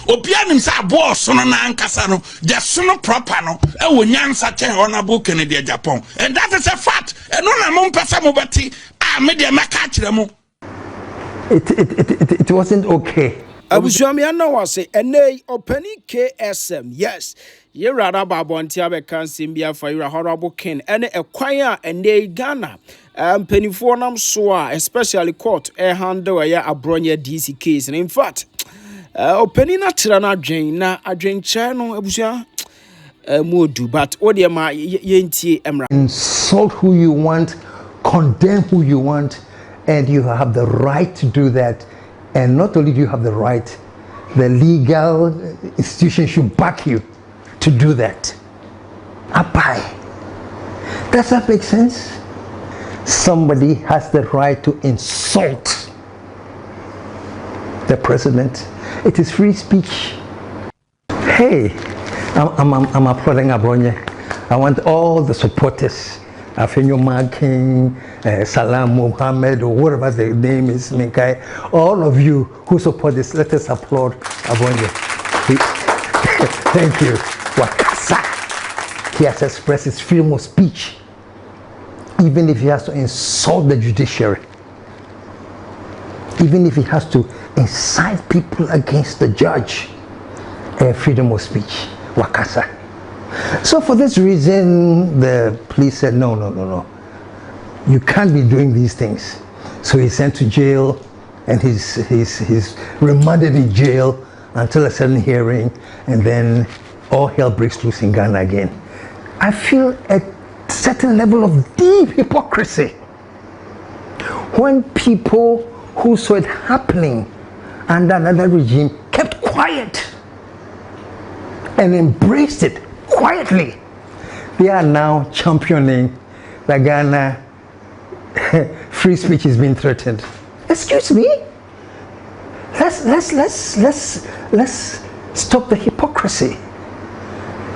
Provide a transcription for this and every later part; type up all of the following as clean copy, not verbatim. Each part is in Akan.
Obia nim say abo so no na ankasa no the so no proper no e wo nyansa chen honorable Kennedy Agyapong, and that is a fact. And no na mo mpesa mo beti me de maka kire mo. It wasn't okay. Abusuami na wase ene openi KSM. Yes. Ye rada babonti abeka simbia for your honorable king ene ekwan a ene Ghana penifo nam so a especially court handle ya Abronye DC case. And in fact, openi na tira na adwen cha no abusua modu, but odiema yentie emra. Insult who you want, condemn who you want, and you have the right to do that. And not only do you have the right, the legal institution should back you to do that. Apai. Does that make sense? Somebody has the right to insult the president. It is free speech. Hey, I'm applauding Abronye. I want all the supporters, Afenyo Makin, Salam Muhammad, or whatever the name is, Minkai, all of you who support this, let us applaud Abronye. Thank you. Wakasa. He has expressed his freedom of speech, even if he has to insult the judiciary, even if he has to incite people against the judge. Freedom of speech. Wakasa. So for this reason, the police said, no. You can't be doing these things. So he's sent to jail, and he's remanded in jail until a certain hearing, and then all hell breaks loose in Ghana again. I feel a certain level of deep hypocrisy when people who saw it happening under another regime kept quiet and embraced it quietly. They are now championing the Ghana free speech is being threatened. Excuse me. Let's stop the hypocrisy.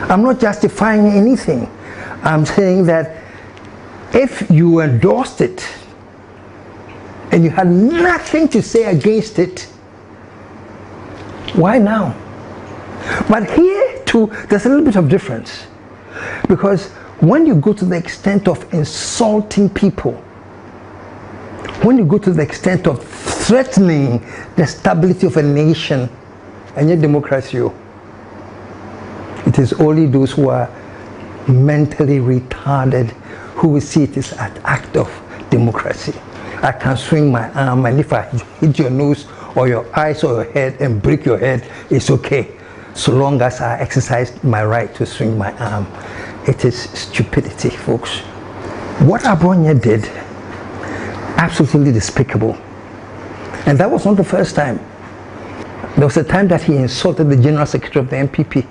I'm not justifying anything. I'm saying that if you endorsed it and you had nothing to say against it, why now? But here too, there's a little bit of difference, because when you go to the extent of insulting people, when you go to the extent of threatening the stability of a nation and your democracy, it is only those who are mentally retarded who will see it as an act of democracy. I can swing my arm, and if I hit your nose or your eyes or your head and break your head, it's okay, so long as I exercise my right to swing my arm. It is stupidity, folks. What Abronye did, absolutely despicable. And that was not the first time. There was a time that he insulted the General Secretary of the NPP,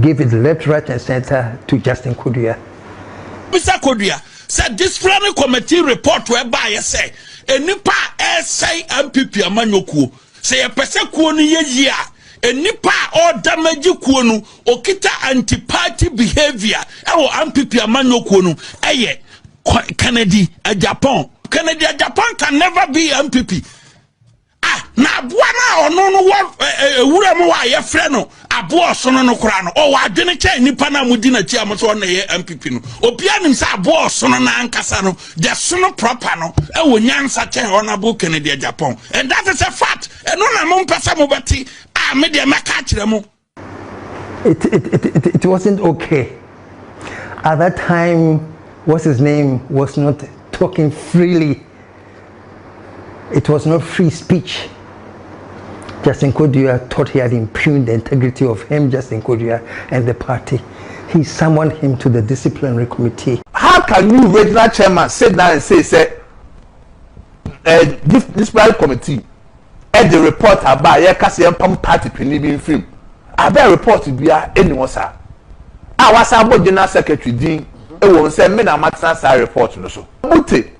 gave it left, right, and center to Justin Kodua. Mr. Kodua said disciplinary committee report whereby you say a nipa say NPP amanyoku say a person kuoni ye a nipa or damage kuonu okita anti-party behavior ewo NPP amanyoku no eye Kennedy Agyapong. Kennedy Agyapong can never be MPP. Na buana ono no wura mu wa ye frɛ no abo so no kora no o wa adwene kyɛ nipa na mudi na kyia mo so na ye MPP no obia nim sɛ abo so no na ankasa no the so no proper no e wo nyansa kyɛ honorable Kennedy Agyapong, and that is a fact. And no na mo mpesa mo beti me de maka kyerɛ mo. It wasn't okay. At that time, what's his name was not talking freely. It was not free speech. Justin Kodua thought he had impugned the integrity of him, Justin Kodua, and the party. He summoned him to the disciplinary committee. How can you, regional chairman, sit down and say, disciplinary committee, and the report about your KSM party being film? I bet report to be anyone, sir. I was a general secretary, Dean. It won't say, men are matter report. So, Muti,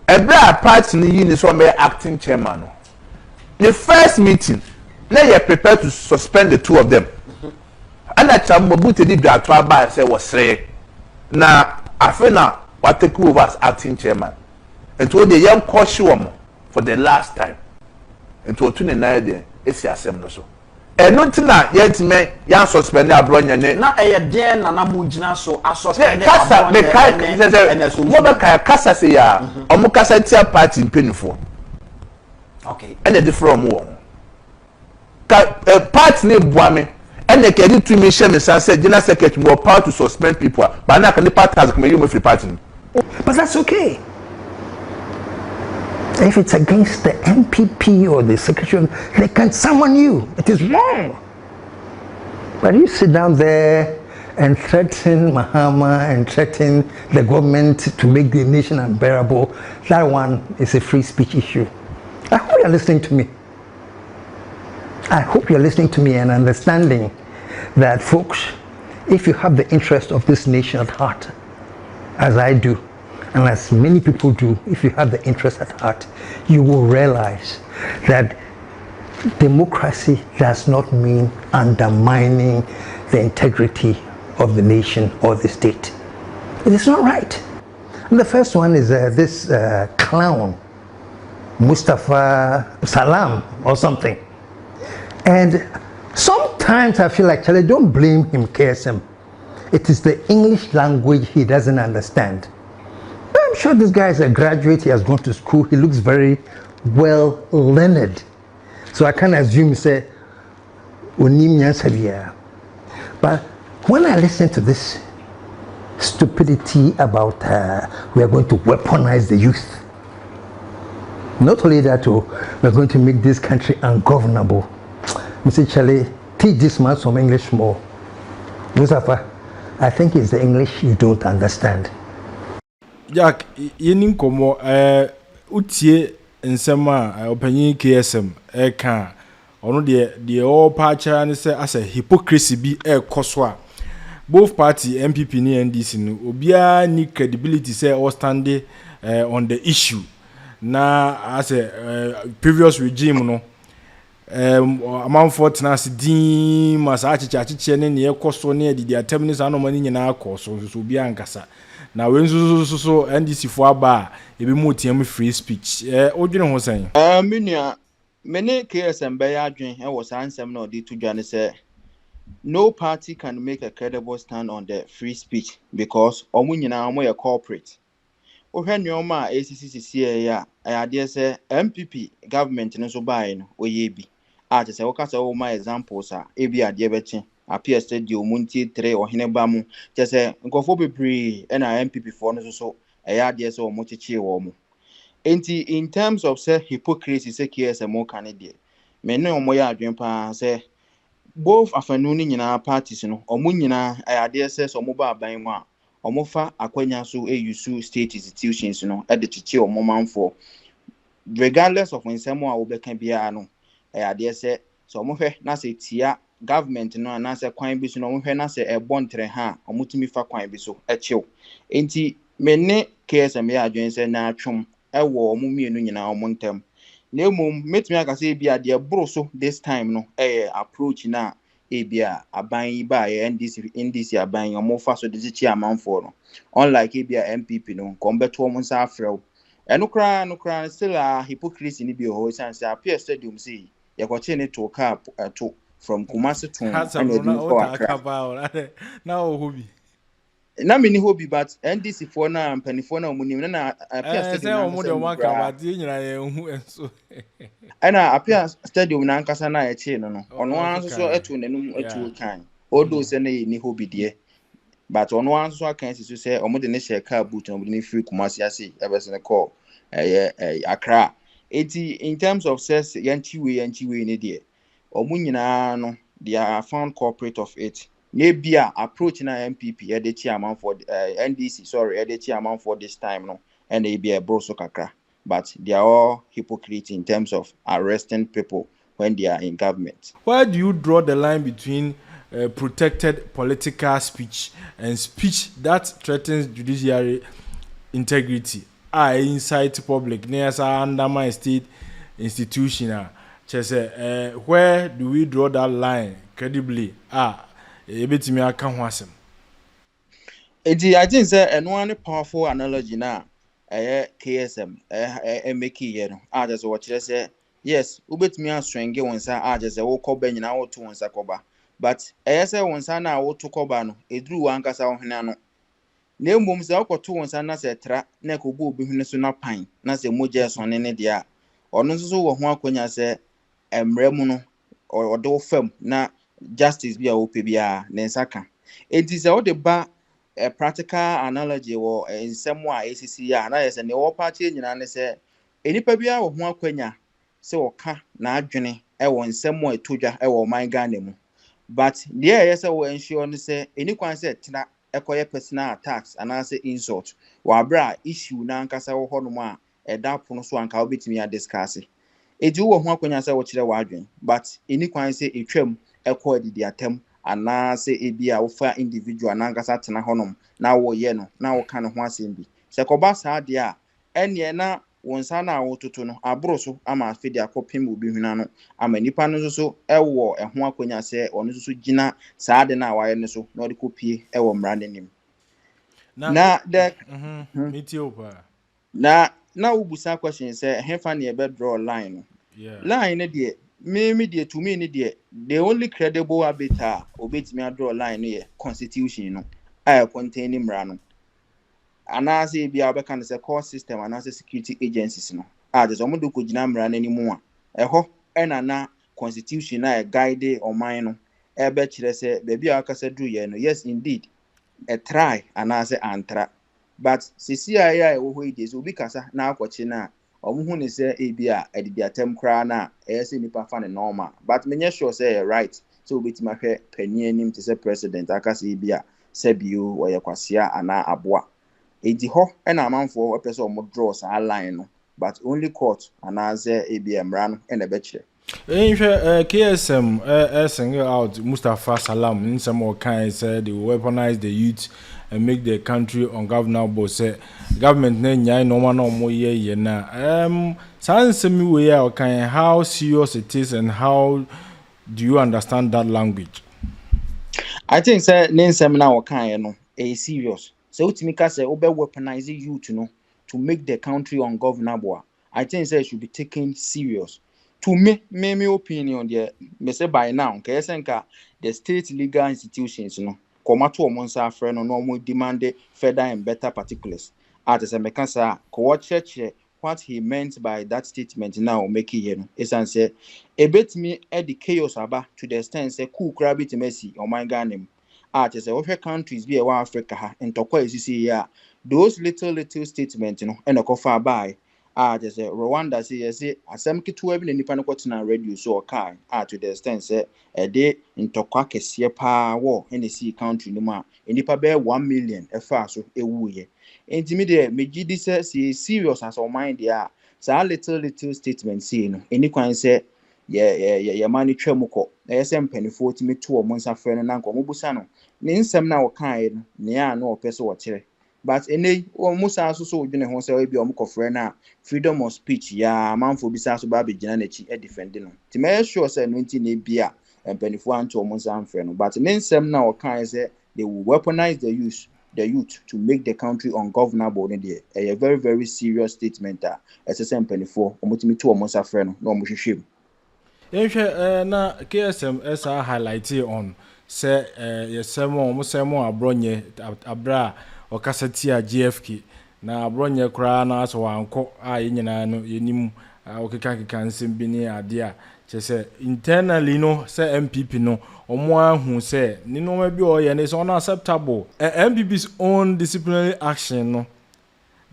a black party in this one acting chairman. The first meeting, now you're prepared to suspend the two of them. And that Mobutu did that to and say was say, now I feel now what take over as acting chairman. And to the young Koshuam for the last time. And to 29 day, esi asem no so eno ntina yentime ya suspend Abronye ne na den na mu gina so suspend kasa me kai mo be kai kasa se ya omo kasa tia party mpenifo okay and the from wo party ne boame and the kedi to me share me say general secretary more power to suspend people but na kan the party has come you free party. But that's okay. If it's against the NPP or the secretary, they can summon you. It is wrong. But you sit down there and threaten Mahama and threaten the government to make the nation unbearable, that one is a free speech issue. I hope you're listening to me. I hope you're listening to me and understanding that, folks, if you have the interest of this nation at heart, as I do, and as many people do, if you have the interest at heart, you will realize that democracy does not mean undermining the integrity of the nation or the state. It is not right. And the first one is this clown, Mustafa Salam or something. And sometimes I feel like, Charlie, don't blame him, KSM. It is the English language he doesn't understand. I'm sure this guy is a graduate, he has gone to school, he looks very well learned. So I can't assume, say, but when I listen to this stupidity about we are going to weaponize the youth, not only that, we're going to make this country ungovernable. Mr. Charlie, teach this man some English more. Mustafa, I think it's the English you don't understand. Jack, yenin komo utie nsema opanyin KSM ka ono de all pacha ne say as a hypocrisy bi koso a both party NPP and NDC no obia ni credibility say all standing on the issue na as a previous regime no amanfo tenase din masa achiche ne ne koso ne de atemnis anomani nyina koso so obia ankasa na wenzu so NDC fo aba ebi mu tiam free speech odwene ho san menua mene KSM be ya adwen e wo sansem na odi tudwane say no party can make a credible stand on the free speech because omu nyina omo ye corporate ohwe nyoma ACCC ya ade say MPP government no so bae no oye bi ate say wokasa wo ma examples a ebi ade beche appear stadium munti 3 ohene ba mu te say nkofo bebre na MPP for no so ade say omo chichi wo mu enti in terms of say hypocrisy say KSM Canada me no omo ya adwen pa say both afanu ni nyina parties no omo nyina ade say so omo ba ban mu a omo fa akwanya so use state institutions no e de chichi omo manfo regardless of nsemo a wo be kan bia no ade say so omo hwe na say tia government no na say kwan bi so no omo hwe na say e bontre ha omo timi fa kwan bi so e chew enti me ne KSM ya adwen say na atwom ewo omo mienu nyina omo ntem na emom metimi aka say bia de bro so this time no approach na ebia aban ba NDC aban omo fa so de chi amanfo no unlike ebia MPP no kombeto omo nsa afrew enukra still a hypocrisy ni bi ho sense appear stadium say yakoche ne to cap to from Kumasi to na hobby na mini hobby but NDC for na mpanifo na omunim na appear stadium say omo de waka but nyina ye hu enso ana appear stadium na nkasa na eche no ono anso so etu nenum etu kan odo se na ni hobby de but ono anso so kan si so omo de ne share car boot omo de ne free Kumasi ase ebese ne call Accra eti in terms of says yanchiwe ne de omo nyina no they are found corporate of it maybe approach na MPP e de chairman for NDC sorry e de chairman for this time no and they be a bro so kakra but they are all hypocrites in terms of arresting people when they are in government. Where do you draw the line between protected political speech and speech that threatens judiciary integrity inside public near undermine state institutional where do we draw that line credibly ebetimi aka ho asem I think say one powerful analogy na KSM make here no just what say yes, ubetumi aswenge wonsa aje se wo koba nyina wo to wonsa koba. But eyese wonsa na wo to koba no, eduru wankasa wo hena no. Na emom se okoto wonsa na se tra na ekobu obi hene so na pan na se moje sone ne dia. Ono nso so wo ho akonya se emremu no odo fam na justice bia wo pe bia ne nsaka. Enti se wo de ba a practical analogy wo nsem a esisi ya na yese ne wo party nyina ne se enipa bia wo ho akonya se wo ka na adwene wo nsem a etodwa wo man Ghana mu. But there yese wo ensure ne se eni kwan se tena ekoye personal attacks and as insult wa bra issue na nkasa wo hono a eda pono so anka obetimi a discuss eji wo ho akonya se wo kire wa adwen but eni kwan se etwam ekọ adidi atem ana se ebi a wo fa individual na nkasa tena honom na wo ye no na wo ka no ho asem bi se koba sa de a ene na wonsa na wo toto no abro so ama afidi akopem obi huna no ama nipa no so ewo ho akonya se ono so gina saa de na waye ne so na odi kopie ewo mra nenim na de metiopa na ubusa question say hefa na ebe draw line no line ne de me de to me ne de the only credible arbiter obetimi draw line no ye constitution no contain mra no anase bia obeka no se court system anase security agencies no just omodo ko gina mra nanimu a eho na constitution na guide oman no ebe kire se bebi akasa dru ye no yes indeed a try anase antra but CCIA ewo ho ide so obi kasa na akwachi na omuhu ne se ebia edidi atem kra na ese nipa fa ne normal but menye sure say right so obetima hwe pani anim te se president akasa ebia se bio oye kwasia ana aboa edi ho na amanfo opese o mo draw sa line no but only court anaze ABM ran na ebe kire KSM single out Mustafa Salam in some more kind said they weaponize the youth and make the country ungovernable. Say government na nyai no man no mo ye na sans me we are how serious it is and how do you understand that language? I think say nsem na wakan no serious. So utimika say obe weaponize youth no to make the country ungovernable. I think say it should be taken serious. To me opinion there, me say by now, KSM the state legal institutions no come to omonsa afre no mo demand further and better particulars. As a mekasa ko church what he meant by that statement now make it no is and say a bit me the chaos aba to the extent say cool crab it mercy on my Ghana. As a other countries be a Africa ha ntokwa esisi ya those little statements no and ko far by just Rwanda say asem kitu bi nipa no kwotena radio so okai to the extent say e de ntokwa kese pa wo in the country no ma nipa be 1 million efa so ewuye enti me de megidi say serious as o mind there say little statement say no eni kwan say ye mani twamukọ ese mpanifo timi to o monsa frɛ no na nko mobusa no ne nsɛm na wɔkae no ne ya na ɔpɛ so wɔkyerɛ but enei o musa so odwene ho sɛ obi ɔmkɔfrɛ na freedom of speech ya manfo bisa so ba begina na chi e defend no ti me sure sɛ no nti na bia mpanifo anto monsa amfrɛ no but ne nsɛm na wɔkae sɛ they will weaponize the youth to make the country ungovernable ne de a very very serious statement a ɛsɛ mpanifo ɔmotimi to monsa frɛ no na ɔmohwehwɛ na KSM esa highlight on say yesemo musemo Abronye abra okasati a GFK na Abronye kra na so wanko a yenyina no yenim okeka nsem bi ni ade a che say internally no say MPP no omo ahu say ni no ma bi o ye ne so unacceptable MPP's own disciplinary action no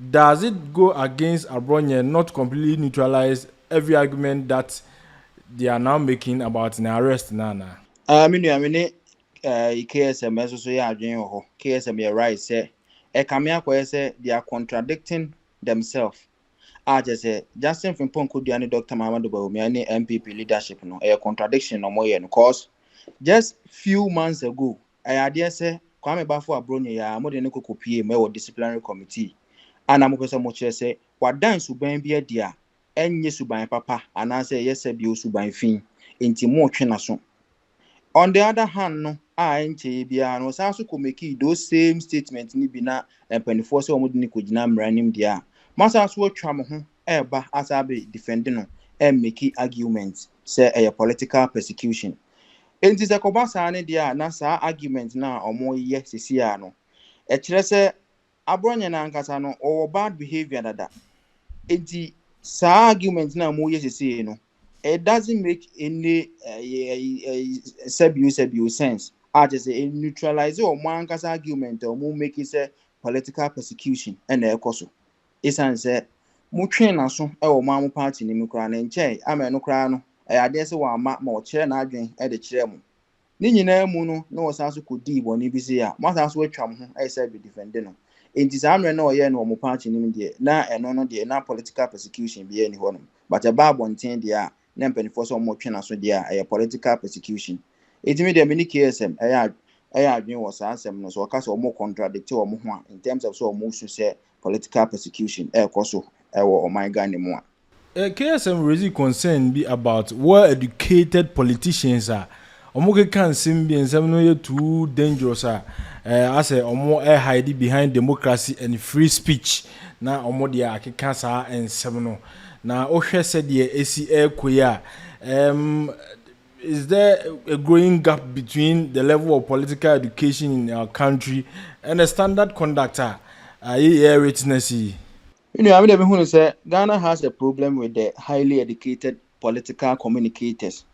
does it go against Abronye not completely neutralize every argument that they are now making about an arrest nana mini KSM so ya adwen ho KSM you right say kamia kwa say they are contradicting themselves just say Justin Frimpong Kodua and Dr. Mamadu Bawumia and MPP leadership no contradiction no more cause just few months ago I idea say Kwame Baffoe Abronye ya mo de ne kokopie me disciplinary committee ana mo pese mo chere say wadan suban bia dia enye suban papa anase yese bi osuban fin enti mo twe na so. On the other hand no enche bia no sa so komeki those same statements ni bi na empanifo se omudi ni kogina mranim dia masa so atwa mo ho eba asabe defend no make arguments say a political persecution. And this a kobasa dia na sa argument na omo ye sisia no. E kire se Abronye na nkasa no or bad behavior dada. Enti sa argument na mo ye sisia no. It doesn't make any sense. I just say neutralize or man nkasa argument or mo make it say political persecution and e koso. Isan say mo twen na so e wo man party ni mi kra na nche ama no kra no e ade se wa ma o kire na adwen e de kire mo. Ni nyina mu no na osaso kodi bo ni bi se ya masaso atwam ho e say be defend no enti samre na oye no mo party ni de na eno no de na political persecution bi ani ho no but a babonten de a na mpanifo so mo twena so de a political persecution enti me de me ni KSM e adwen wo sa asem no so o ka so mo contradictory wo ho in terms of so mo su say political persecution e koso e wo my Ghana mu a KSM raising concern be about well educated politicians are omo can sim be no too dangerous I say omo hide behind democracy and free speech na omo dia akeka sa ensem no na ohwe se de esi ekoya is there a growing gap between the level of political education in our country and the standard conductor witness? You know, I mean, say Ghana has a problem with the highly educated political communicators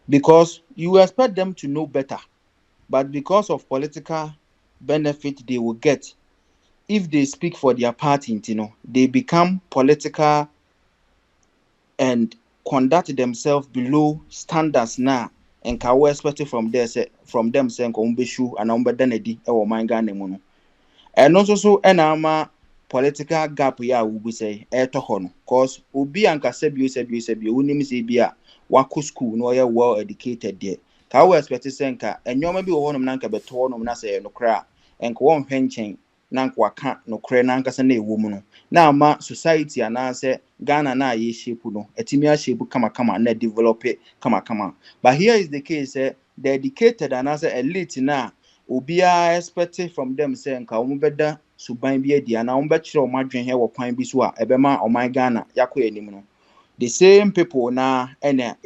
because you expect them to know better, but because of political benefit they will get, if they speak for their party, you know, they become political and conduct themselves below standards now. And can we expect it from them saying Kombeshu and Kennedy or my Ghana mono. And also so enama political gap ya will be say etohono cause obi anka sebi unim se bia wako school no ya well educated there ka we expect senka enyoma bi wo honom nanka beto no na say no kra enka won hwenchen nanka waka no kra nanka se na ewo mu no na ama society ana say Ghana na ye shape no etimi a shape kama na develop kama but here is the case the educated ana say elite na obia expect from them say nka omo beda suban bi adi ana omo be kire omo adwen he wo kwan bi so a ebema oman Ghana yakọ anim no the same people na ena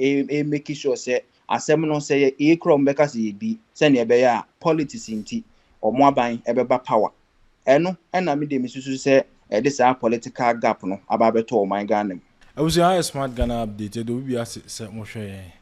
make sure say asem no say e krom beka say bi say na ebe ya politics nti omo aban ebeba power eno ena me de misusu say this political gap no aba beto oman Ghana. I was a smart Ghana updated. We be say mo hwe